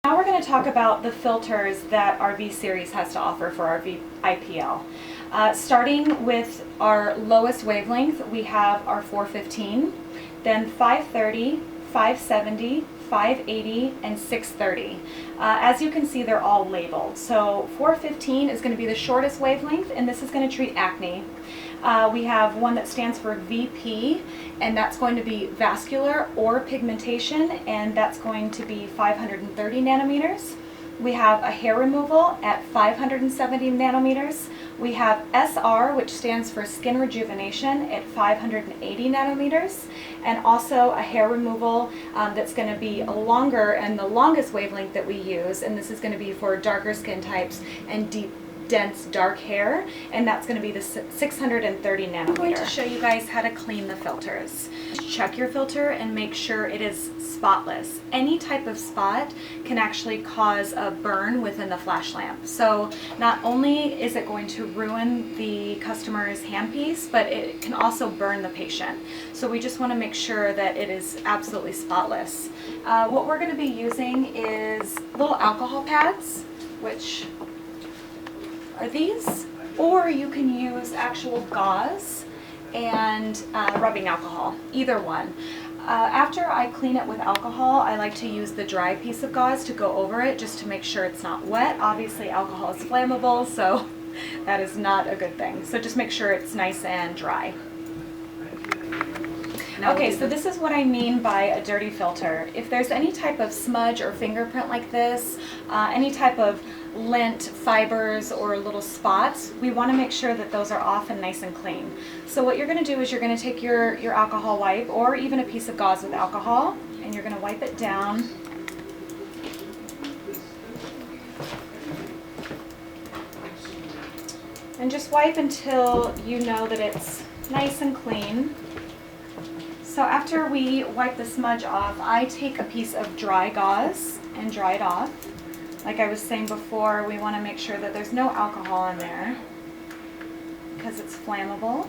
Now we're going to talk about the filters that our V series has to offer for our IPL. Starting with our lowest wavelength, we have our 415, then 530, 570, 580, and 630. As you can see, they're all labeled. So 415 is going to be the shortest wavelength, and this is going to treat acne. We have one that stands for VP, and that's going to be vascular or pigmentation, and that's going to be 530 nanometers. We have a hair removal at 570 nanometers. We have SR, which stands for skin rejuvenation, at 580 nanometers, and also a hair removal that's going to be longer and the longest wavelength that we use, and this is going to be for darker skin types and deep, dense, dark hair, and that's going to be the 630 nanometer. I'm going to show you guys how to clean the filters. Check your filter and make sure it is spotless. Any type of spot can actually cause a burn within the flash lamp. So not only is it going to ruin the customer's handpiece, but it can also burn the patient. So we just want to make sure that it is absolutely spotless. What we're going to be using is little alcohol pads, which are these, or you can use actual gauze and rubbing alcohol, either one. After I clean it with alcohol, I like to use the dry piece of gauze to go over it just to make sure it's not wet. Obviously alcohol is flammable, so that is not a good thing. So just make sure it's nice and dry. Okay, so this is what I mean by a dirty filter. If there's any type of smudge or fingerprint like this, any type of lint, fibers, or little spots, we want to make sure that those are off and nice and clean. So what you're going to do is you're going to take your alcohol wipe, or even a piece of gauze with alcohol, and you're going to wipe it down. And just wipe until you know that it's nice and clean. So after we wipe the smudge off, I take a piece of dry gauze and dry it off. Like I was saying before, we want to make sure that there's no alcohol in there because it's flammable.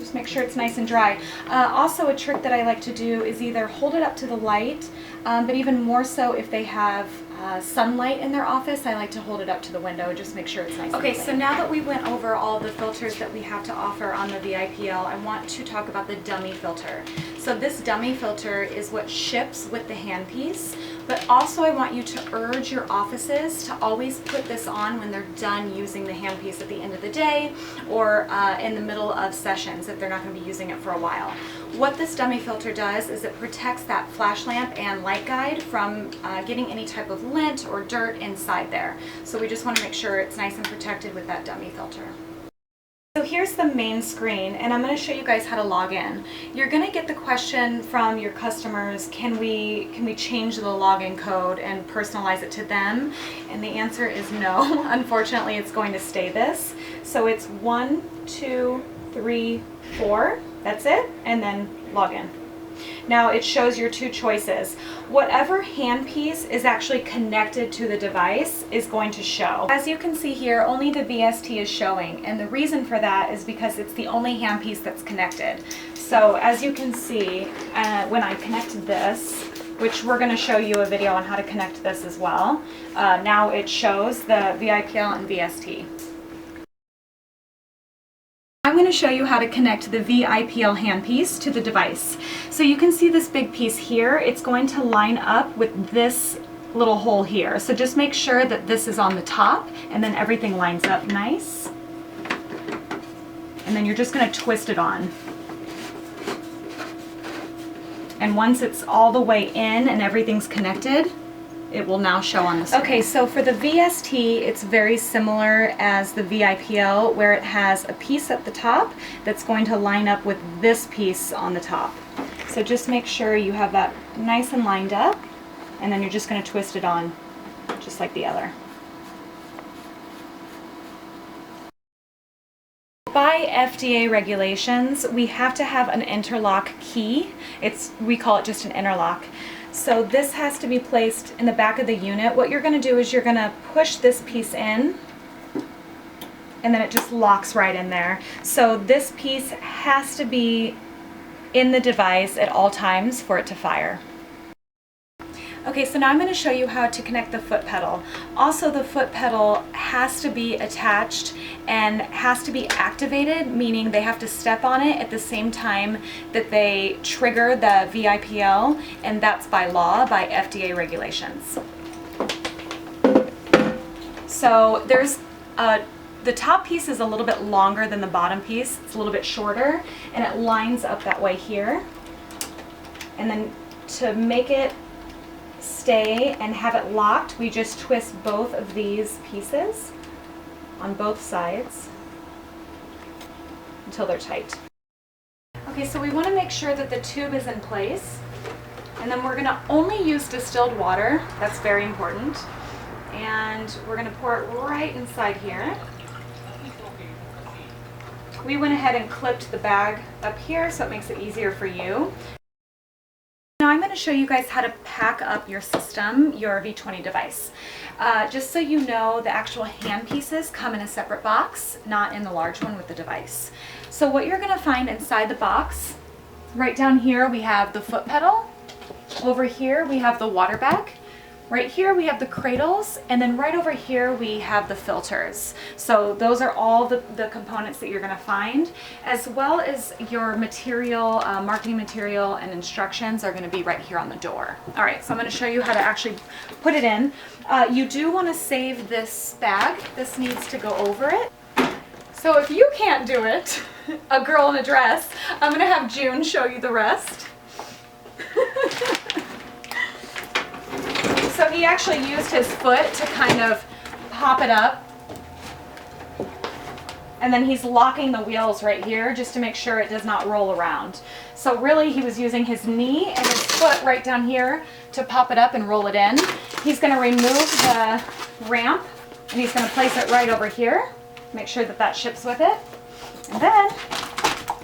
Just make sure it's nice and dry. Also, a trick that I like to do is either hold it up to the light, but even more so if they have sunlight in their office, I like to hold it up to the window, just make sure it's nice and clean. Okay, so now that we went over all the filters that we have to offer on the VIPL, I want to talk about the dummy filter. So this dummy filter is what ships with the handpiece, but also I want you to urge your offices to always put this on when they're done using the handpiece at the end of the day or in the middle of sessions if they're not going to be using it for a while. What this dummy filter does is it protects that flash lamp and light guide from getting any type of lint or dirt inside there. So we just want to make sure it's nice and protected with that dummy filter. So here's the main screen, and I'm going to show you guys how to log in. You're going to get the question from your customers, can we change the login code and personalize it to them? And the answer is no. Unfortunately, it's going to stay this. So it's 1, 2, 3, 4. That's it, and then log in. Now it shows your two choices. Whatever handpiece is actually connected to the device is going to show. As you can see here, only the VST is showing, and the reason for that is because it's the only handpiece that's connected. So as you can see, when I connect this, which we're going to show you a video on how to connect this as well, now it shows the VIPL and VST. I'm going to show you how to connect the VIPL handpiece to the device. So you can see this big piece here. It's going to line up with this little hole here. So just make sure that this is on the top and then everything lines up nice. And then you're just going to twist it on. And once it's all the way in and everything's connected, it will now show on the screen. Okay, so for the VST, it's very similar as the VIPL, where it has a piece at the top that's going to line up with this piece on the top. So just make sure you have that nice and lined up, and then you're just going to twist it on, just like the other. By FDA regulations, we have to have an interlock key. We call it just an interlock. So this has to be placed in the back of the unit. What you're going to do is you're going to push this piece in, and then it just locks right in there. So this piece has to be in the device at all times for it to fire. Okay, so now I'm going to show you how to connect the foot pedal. Also, the foot pedal has to be attached and has to be activated, meaning they have to step on it at the same time that they trigger the VIPL, and that's by law, by FDA regulations. So there's the top piece is a little bit longer than the bottom piece. It's a little bit shorter, and it lines up that way here. And then to make it stay and have it locked, we just twist both of these pieces on both sides until they're tight. Okay, so we want to make sure that the tube is in place, and then we're going to only use distilled water. That's very important. And we're going to pour it right inside here. We went ahead and clipped the bag up here so it makes it easier for you. Now I'm going to show you guys how to pack up your system, your V20 device. Just so you know, the actual hand pieces come in a separate box, not in the large one with the device. So what you're going to find inside the box, right down here we have the foot pedal, over here we have the water bag, right here we have the cradles, and then right over here we have the filters. So those are all the components that you're going to find, as well as your material, marketing material and instructions are going to be right here on the door. All right, so I'm going to show you how to actually put it in. You do want to save this bag. This needs to go over it. So if you can't do it, a girl in a dress, I'm going to have June show you the rest. So he actually used his foot to kind of pop it up. And then he's locking the wheels right here just to make sure it does not roll around. So really he was using his knee and his foot right down here to pop it up and roll it in. He's going to remove the ramp and he's going to place it right over here. Make sure that that ships with it. And then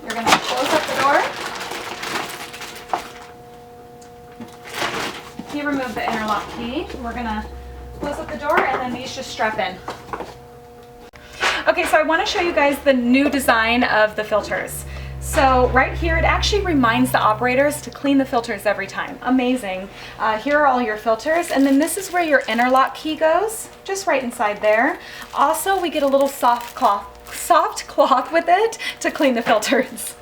you're going to close up the door. He removed the interlock key. We're going to close up the door and then these just strap in. Okay, so I want to show you guys the new design of the filters. So right here, it actually reminds the operators to clean the filters every time. Amazing. Here are all your filters, and then this is where your interlock key goes, just right inside there. Also, we get a little soft cloth with it to clean the filters.